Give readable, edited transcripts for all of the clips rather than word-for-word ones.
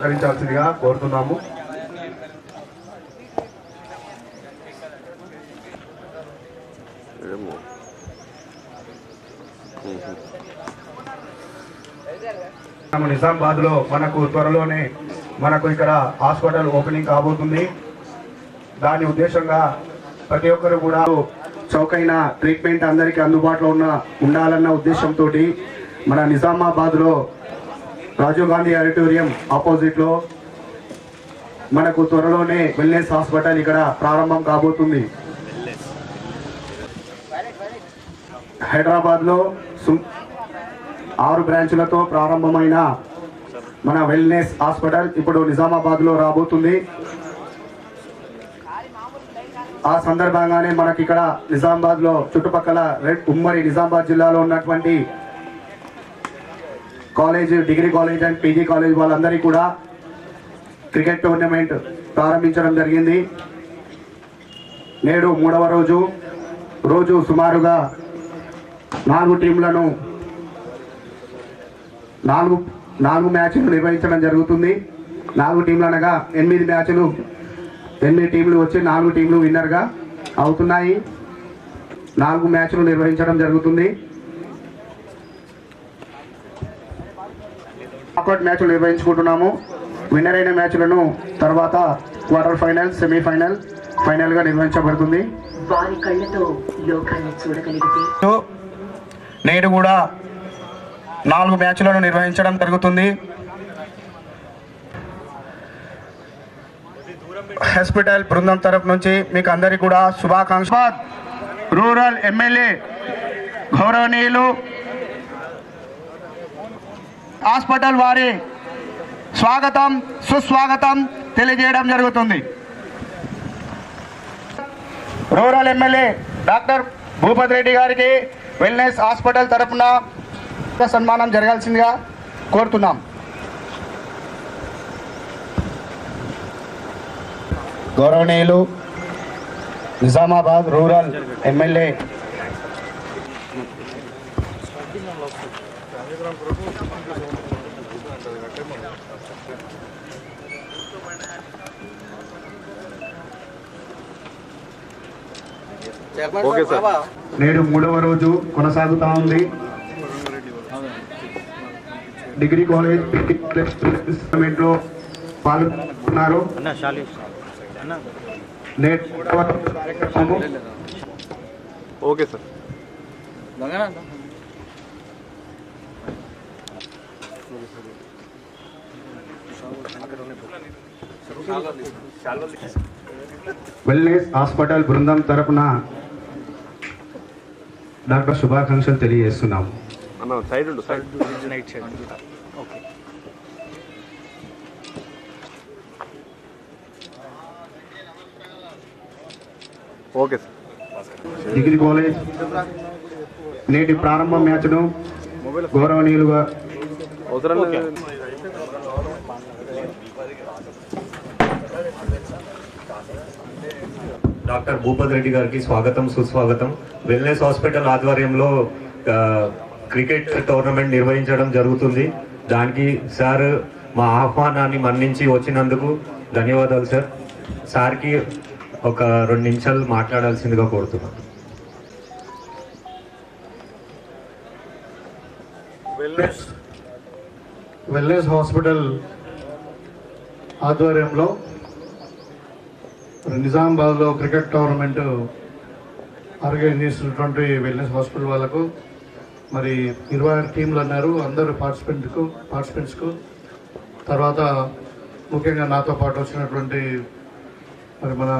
సహకరించాల్సిందిగా కోరుతున్నాము. నిజామాబాద్ లో మనకు త్వరలోనే ఇక్కడ హాస్పిటల్ ఓపెనింగ్ కాబోతుంది. దాని ఉద్దేశంగా ప్రతి ఒక్కరు కూడా చౌకైన ట్రీట్మెంట్ అందరికీ అందుబాటులో ఉండాలన్న ఉద్దేశంతో మన నిజామాబాద్ లో రాజీవ్ గాంధీ ఆడిటోరియం ఆపోజిట్ లో మనకు త్వరలోనే వెల్నెస్ హాస్పిటల్ ఇక్కడ ప్రారంభం కాబోతుంది. హైదరాబాద్ లో 6 బ్రాంచ్లతో ప్రారంభమైన మన వెల్నెస్ హాస్పిటల్ ఇప్పుడు నిజామాబాద్ లో రాబోతుంది. ఆ సందర్భంగానే మనకి ఇక్కడ నిజామాబాద్ లో చుట్టుపక్కల ఉమ్మడి నిజామాబాద్ జిల్లాలో ఉన్నటువంటి college, degree college and PG college వాళ్ళందరికీ కూడా క్రికెట్ టోర్నమెంట్ ప్రారంభించడం జరిగింది. నేడు 3వ రోజు సుమారుగా 4 టీంలను 4 మ్యాచ్లు నిర్వహించడం జరుగుతుంది. 4 టీంలు అనగా 8 మ్యాచ్లు, 8 టీంలు వచ్చి 4 టీంలు విన్నర్గా అవుతున్నాయి. 4 మ్యాచ్లు నిర్వహించడం జరుగుతుంది. నాకౌట్ మ్యాచ్లు నిర్వహించుకుంటున్నాము. విన్నర్ అయిన మ్యాచ్లను తర్వాత క్వార్టర్ ఫైనల్, సెమీఫైనల్, ఫైనల్గా నిర్వహించబడుతుంది. నేడు కూడా 4 మ్యాచ్లను నిర్వహించడం జరుగుతుంది. హాస్పిటల్ బృందం తరపు నుంచి మీకు అందరికీ కూడా శుభాకాంక్షలు. రూరల్ ఎమ్మెల్యే గౌరవనీయులు హాస్పిటల్ వారి స్వాగతం, సుస్వాగతం తెలియజేయడం జరుగుతుంది. Rural MLA doctor Bhupathi Reddy గారికి వెల్నెస్ హాస్పిటల్ తరఫున సన్మానం జరగాల్సిందిగా కోరుతున్నాం. గౌరవనీయులు నిజామాబాద్ రూరల్ ఎమ్మెల్యే నేడు 3వ రోజు కొనసాగుతా ఉంది. డిగ్రీ కాలేజ్ లో పాల్గొన్నారు. Okay sir. వెల్నెస్ హాస్పిటల్ బృందం తరపున డాక్టర్ శుభాకాంక్షలు తెలియజేస్తున్నాము. Okay sir. డిగ్రీ కాలేజ్ నేటి ప్రారంభ మ్యాచ్ను గౌరవనీయులుగా డాక్టర్ భూపతి రెడ్డి గారికి స్వాగతం, సుస్వాగతం. వెల్నెస్ హాస్పిటల్ ఆధ్వర్యంలో క్రికెట్ టోర్నమెంట్ నిర్వహించడం జరుగుతుంది. దానికి సార్ మా ఆహ్వానాన్ని మన్నించి వచ్చినందుకు ధన్యవాదాలు సార్. సార్కి ఒక 2 నిమిషాలు మాట్లాడాల్సిందిగా కోరుతున్నాను. వెల్నెస్ హాస్పిటల్ ఆధ్వర్యంలో నిజామాబాద్లో క్రికెట్ టోర్నమెంట్ ఆర్గనైజ్ చేసినటువంటి వెల్నెస్ హాస్పిటల్ వాళ్ళకు మరి 26 టీంలు అన్నారు. అందరూ పార్టిసిపెంట్స్కు తర్వాత ముఖ్యంగా నాతో పాటు వచ్చినటువంటి మరి మన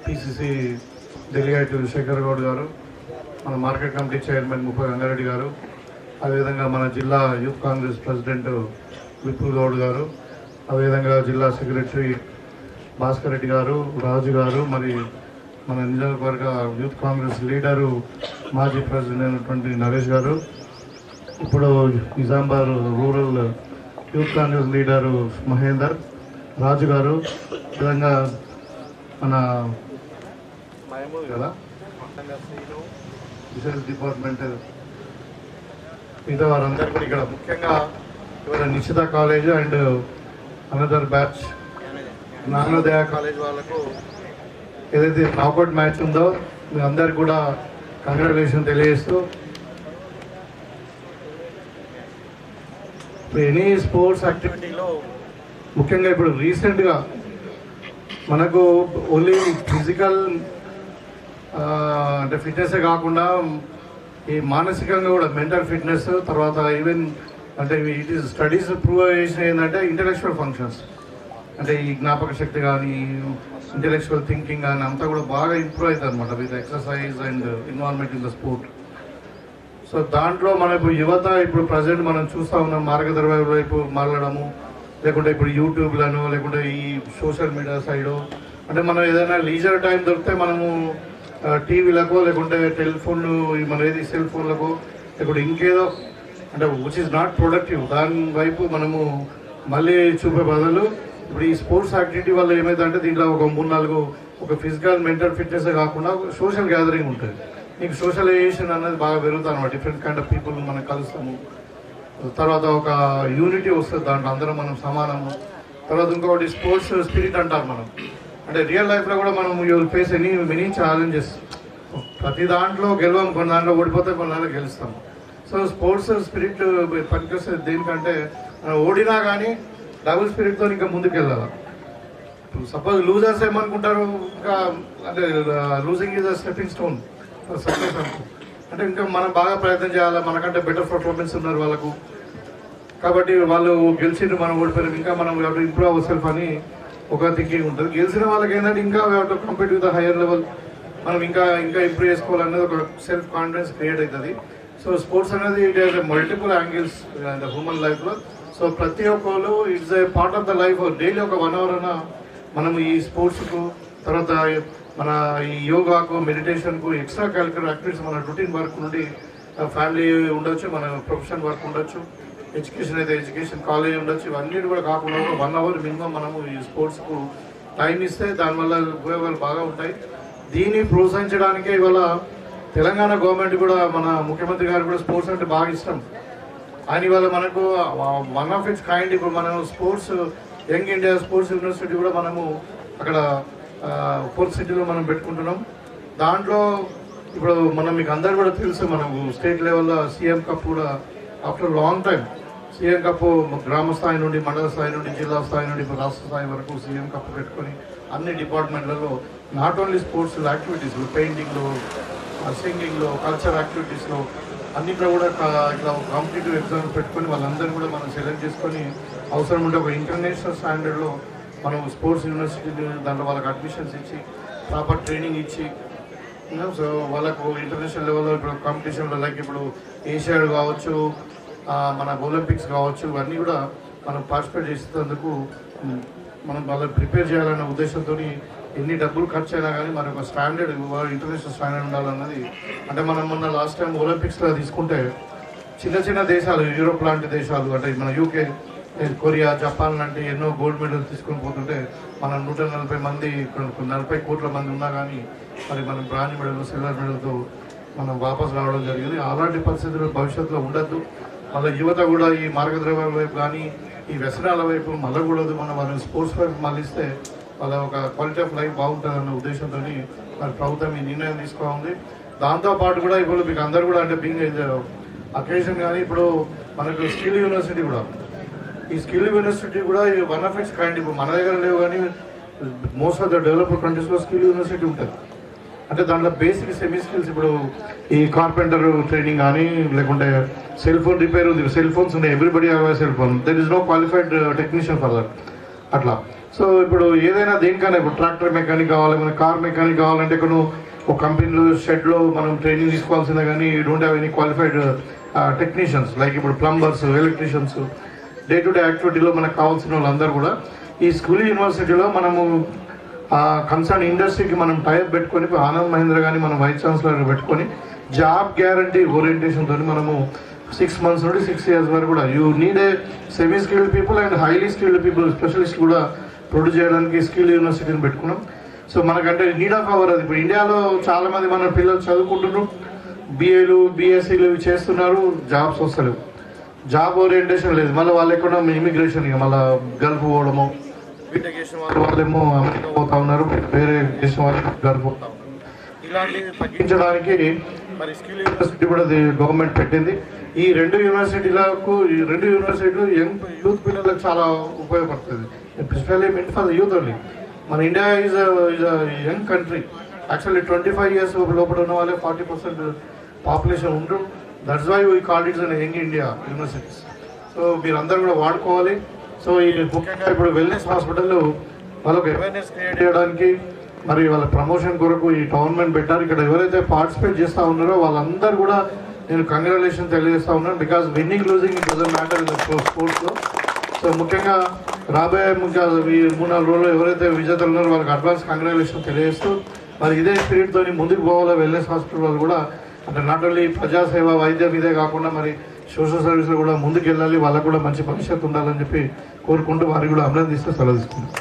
పిసిసి డెలిగేట్ శేఖర్ గౌడ్ గారు, మన మార్కెట్ కమిటీ చైర్మన్ ముప్ప గంగారెడ్డి గారు, అదేవిధంగా మన జిల్లా యూత్ కాంగ్రెస్ ప్రెసిడెంట్ విపుల్ గౌడ్ గారు, అదేవిధంగా జిల్లా సెక్రటరీ భాస్కర్ రెడ్డి గారు, రాజు గారు, మరి మన నియోజకవర్గ యూత్ కాంగ్రెస్ లీడరు మాజీ ప్రెసిడెంట్ అయినటువంటి నరేష్ గారు, ఇప్పుడు Nizamabad rural youth congress leader Mahender, Raju గారు, విధంగా మన కదా డిఫెన్స్ డిపార్ట్మెంట్ మిగతా వారందరూ కూడా ఇక్కడ ముఖ్యంగా ఇవాళ Nischitha college and another batch Gnanodaya college వాళ్ళకు ఏదైతే నాకౌట్ మ్యాచ్ ఉందో మీ అందరికి కూడా కంగ్రాచులేషన్ తెలియజేస్తూ, ఎనీ స్పోర్ట్స్ యాక్టివిటీలో ముఖ్యంగా ఇప్పుడు రీసెంట్గా మనకు ఓన్లీ ఫిజికల్ అంటే ఫిట్నెస్ కాకుండా ఈ మానసికంగా కూడా మెంటల్ ఫిట్నెస్, తర్వాత ఈవెన్ అంటే ఇట్ ఈస్ స్టడీస్ ప్రూవ్ చేసిన ఏంటంటే ఇంటలెక్చువల్ ఫంక్షన్స్, అంటే ఈ జ్ఞాపక శక్తి కానీ ఇంటలెక్చువల్ థింకింగ్ కానీ అంతా కూడా బాగా ఇంప్రూవ్ అవుతుంది అనమాట with exercise and involvement in the sport. So దాంట్లో మన ఇప్పుడు యువత ఇప్పుడు ప్రజెంట్ మనం చూస్తూ ఉన్నాం మార్గదర్శక వైపు మారడము, లేకుంటే ఇప్పుడు యూట్యూబ్లను లేకుంటే ఈ సోషల్ మీడియా సైడు, అంటే మనం ఏదైనా లీజర్ టైం దొరికితే మనము టీవీలకు లేకుంటే టెలిఫోన్ మన ఏది సెల్ ఫోన్లకు లేకుంటే ఇంకేదో అంటే విచ్ ఇస్ నాట్ ప్రొడక్టివ్ దాని వైపు మనము మళ్ళీ చూపే బదులు ఇప్పుడు ఈ స్పోర్ట్స్ యాక్టివిటీ వల్ల ఏమైందంటే దీంట్లో ఒక 3-4 ఒక ఫిజికల్ మెంటల్ ఫిట్నెస్ కాకుండా సోషల్ గ్యాదరింగ్ ఉంటుంది. నీకు సోషలైజేషన్ అనేది బాగా పెరుగుతుంది అనమాట. డిఫరెంట్ కైండ్ ఆఫ్ పీపుల్ మనం కలుస్తాము, తర్వాత ఒక యూనిటీ వస్తుంది దాంట్లో, అందరం మనం సమానము. తర్వాత ఇంకొకటి స్పోర్ట్స్ స్పిరిట్ అంటారు మనం, అంటే రియల్ లైఫ్లో కూడా మనం you will face many challenges. ప్రతి దాంట్లో గెలవం, కొన్ని దాంట్లో ఓడిపోతే కొన్ని దాంట్లో గెలుస్తాం. సో స్పోర్ట్స్ స్పిరిట్ పనికొస్తుంది దేనికంటే మనం ఓడినా కానీ డబుల్ స్పిరిట్తో ఇంకా ముందుకు వెళ్ళాలి. సపోజ్ లూజర్స్ ఏమనుకుంటారు, ఇంకా అంటే losing is a stepping stone success అనుకో, అంటే ఇంకా మనం బాగా ప్రయత్నం చేయాలి, మనకంటే బెటర్ పర్ఫార్మెన్స్ ఉన్నారు వాళ్ళకు, కాబట్టి వాళ్ళు గెలిచిండ్రు మనం ఓడిపోయారు, ఇంకా మనం ఇంప్రూవ్ అవర్ సెల్ఫ్ అని ఒక థింకింగ్ ఉంటుంది. గెలిచిన వాళ్ళకి ఏంటంటే ఇంకా compare with the higher level మనం ఇంకా ఇంప్రూవ్ చేసుకోవాలనేది ఒక సెల్ఫ్ కాన్ఫిడెన్స్ క్రియేట్ అవుతుంది. సో స్పోర్ట్స్ అనేది it has multiple angles the human లైఫ్లో. సో ప్రతి ఒక్కరు it's a part of the life. Daily ఒక 1 hour అయినా మనం ఈ స్పోర్ట్స్కు, తర్వాత మన ఈ యోగాకు, మెడిటేషన్కు, ఎక్స్ట్రా కరిక్యులర్ యాక్టివిటీస్, మన రొటీన్ వర్క్ నుండి ఫ్యామిలీ ఉండొచ్చు, మన ప్రొఫెషనల్ వర్క్ ఉండొచ్చు, ఎడ్యుకేషన్ అయితే ఎడ్యుకేషన్, కాలేజ్ ఉండొచ్చు, ఇవన్నీ కూడా కాకుండా ఒక 1 hour మినిమం మనము ఈ స్పోర్ట్స్కు టైం ఇస్తే దానివల్ల ఉపయోగాలు బాగా ఉంటాయి. దీన్ని ప్రోత్సహించడానికే ఇవాళ తెలంగాణ గవర్నమెంట్ కూడా, మన ముఖ్యమంత్రి గారు కూడా స్పోర్ట్స్ అంటే బాగా ఇష్టం. ఆయన ఇవాళ మనకు వన్ ఆఫ్ ఇట్స్ కైండ్ ఇప్పుడు మనం sports young India sports university కూడా మనము అక్కడ 4th సిటీలో మనం పెట్టుకుంటున్నాం. దాంట్లో ఇప్పుడు మనం మీకు అందరు కూడా తెలుసు, మనకు స్టేట్ లెవెల్లో సీఎం కప్ కూడా after long time CM cup గ్రామ స్థాయి నుండి, మండల స్థాయి నుండి, జిల్లా స్థాయి నుండి ఇప్పుడు రాష్ట్ర స్థాయి వరకు సీఎం కప్ పెట్టుకొని అన్ని డిపార్ట్మెంట్లలో నాట్ ఓన్లీ స్పోర్ట్స్ యాక్టివిటీస్లో, పెయింటింగ్లో, సింగింగ్లో, కల్చర్ యాక్టివిటీస్లో అన్నింటిలో కూడా ఇట్లా కాంపిటేటివ్ ఎగ్జామ్స్ పెట్టుకొని వాళ్ళందరూ కూడా మనం సెలెక్ట్ చేసుకొని అవసరం ఉంటే ఒక ఇంటర్నేషనల్ స్టాండర్డ్లో మనం స్పోర్ట్స్ యూనివర్సిటీ దాంట్లో వాళ్ళకి అడ్మిషన్స్ ఇచ్చి ప్రాపర్ ట్రైనింగ్ ఇచ్చి, సో వాళ్ళకు ఇంటర్నేషనల్ లెవెల్లో ఇప్పుడు కాంపిటీషన్లో లైక్ ఇప్పుడు ఏషియాడ్ కావచ్చు, మన ఒలింపిక్స్ కావచ్చు, ఇవన్నీ కూడా మనం పార్టిసిపేట్ చేసేందుకు మనం వాళ్ళని ప్రిపేర్ చేయాలనే ఉద్దేశంతో ఎన్ని డబ్బులు ఖర్చు అయినా కానీ మనకు ఒక స్టాండర్డ్, ఇంటర్నేషనల్ స్టాండర్డ్ ఉండాలన్నది. అంటే మనం మొన్న లాస్ట్ టైం ఒలింపిక్స్లో తీసుకుంటే చిన్న చిన్న దేశాలు, యూరోప్ లాంటి దేశాలు, అంటే మన యూకే, కొరియా, జపాన్ లాంటి ఎన్నో గోల్డ్ మెడల్ తీసుకొని పోతుంటే మనం 140 మంది, 40 కోట్ల మంది ఉన్నా కానీ మరి మనం బ్రాంజ్ మెడల్, సిల్వర్ మెడల్తో మనం వాపసు రావడం జరిగింది. అలాంటి పరిస్థితులు భవిష్యత్తులో ఉండద్దు. మళ్ళీ యువత కూడా ఈ మార్గద్రవ్యాల వైపు కానీ ఈ వ్యసనాల వైపు మళ్ళకూడదు. మనం వాళ్ళని స్పోర్ట్స్ వైపు మళ్ళిస్తే వాళ్ళ ఒక క్వాలిటీ ఆఫ్ లైఫ్ బాగుంటుందన్న ఉద్దేశంతో మరి ప్రభుత్వం ఈ నిర్ణయం తీసుకోవాలి. దాంతోపాటు కూడా ఇప్పుడు మీకు అందరు కూడా అంటే బీయింగ్ అకేషన్ కానీ ఇప్పుడు మనకు స్కిల్ యూనివర్సిటీ కూడా, ఈ స్కిల్ యూనివర్సిటీ కూడా వన్ ఆఫ్ ఇట్స్ కైండ్. ఇప్పుడు మన దగ్గర లేవు కానీ మోస్ట్ ఆఫ్ ద డెవలప్డ్ కంట్రీస్లో స్కిల్ యూనివర్సిటీ ఉంటుంది. అంటే దాంట్లో బేసిక్ సెమీ స్కిల్స్, ఇప్పుడు ఈ కార్పెంటర్ ట్రైనింగ్ కానీ, లేకుంటే సెల్ ఫోన్ రిపేర్ ఉంది, సెల్ ఫోన్స్ ఉన్నాయి, everybody have a cell phone, there is no qualified technician for that అట్లా. సో ఇప్పుడు ఏదైనా దేనికైనా ఇప్పుడు ట్రాక్టర్ మెకానిక్ కావాలి, మన కార్ మెకానిక్ కావాలంటే ఇక్కడ ఒక కంపెనీలో షెడ్లో మనం ట్రైనింగ్ తీసుకోవాల్సిందే కానీ you don't have any qualified technicians like ఇప్పుడు plumbers, electricians, day to day యాక్టివిటీలో మనకు కావాల్సిన వాళ్ళందరూ కూడా ఈ స్కూల్ యూనివర్సిటీలో మనము కన్సర్న్ ఇండస్ట్రీకి మనం టైప్ పెట్టుకొని, ఆనంద్ మహేంద్ర కానీ మనం వైస్ ఛాన్సలర్ పెట్టుకొని జాబ్ గ్యారంటీ ఓరియంటేషన్తో మనము 6 months నుండి 6 years వరకు కూడా you need a semi skilled people and highly skilled people, specialist కూడా ప్రొడ్యూస్ చేయడానికి స్కిల్ యూనివర్సిటీని పెట్టుకున్నాం. సో మనకంటే నీడ్ ఆఫ్ అవర్ అది. ఇప్పుడు ఇండియాలో చాలామంది మన పిల్లలు చదువుకుంటున్నారు, BAలు, BSCలు చేస్తున్నారు, జాబ్స్ వస్తలేవు. జాబ్ ఓరియంటేషన్ లేదు. మళ్ళీ వాళ్ళు ఎక్కడ ఇమిగ్రేషన్ ఇక మళ్ళీ గల్ఫ్ పోవడము, బీటెక్ చేసిన వాళ్ళేమో అమెరికా పోతా ఉన్నారు, వేరే దేశం వాళ్ళు గల్ఫ్ పోతా ఉన్నారు. ఇలాంటివి తగ్గించడానికి మరి స్కిల్ యూనివర్సిటీ కూడా గవర్నమెంట్ పెట్టింది. ఈ రెండు యూనివర్సిటీలు యూత్ పిల్లలకు చాలా ఉపయోగపడుతుంది, especially mean for the youth only. మన India is young country. Actually 25 years లోపల ఉన్న వాళ్ళే 40% పాపులేషన్ ఉంటారు. That's why we called it's an young India universities. So మీరందరూ కూడా వాడుకోవాలి. సో ఈ ముఖ్యంగా ఇప్పుడు వెల్నెస్ హాస్పిటల్ వాళ్ళకు అవేర్నెస్ క్రియేట్ చేయడానికి మరి వాళ్ళ ప్రమోషన్ కొరకు ఈ టోర్నమెంట్ పెట్టారు. ఇక్కడ ఎవరైతే పార్టిసిపేట్ చేస్తూ ఉన్నారో వాళ్ళందరూ కూడా నేను కంగ్రాచులేషన్ తెలియజేస్తా ఉన్నాను. Because winnowing losing it doesn't matter in స్పోర్ట్స్లో. సో ముఖ్యంగా రాబోయే ఈ 3-4 రోజుల్లో ఎవరైతే విజేతలు ఉన్నారో వాళ్ళకి అడ్వాన్స్ కంగ్రాచులేషన్ తెలియజేస్తూ మరి ఇదే స్పిరిట్తో ముందుకు పోవాలా వెల్నెస్ హాస్పిటల్ వాళ్ళు కూడా. అంటే నాట్ ఓన్లీ ప్రజాసేవ వైద్యం ఇదే కాకుండా మరి సోషల్ సర్వీస్లో కూడా ముందుకు వెళ్ళాలి, వాళ్ళకు కూడా మంచి భవిష్యత్తు ఉండాలని చెప్పి కోరుకుంటూ వారికి కూడా అభినందిస్తూ సెలవు తీసుకుంటాం.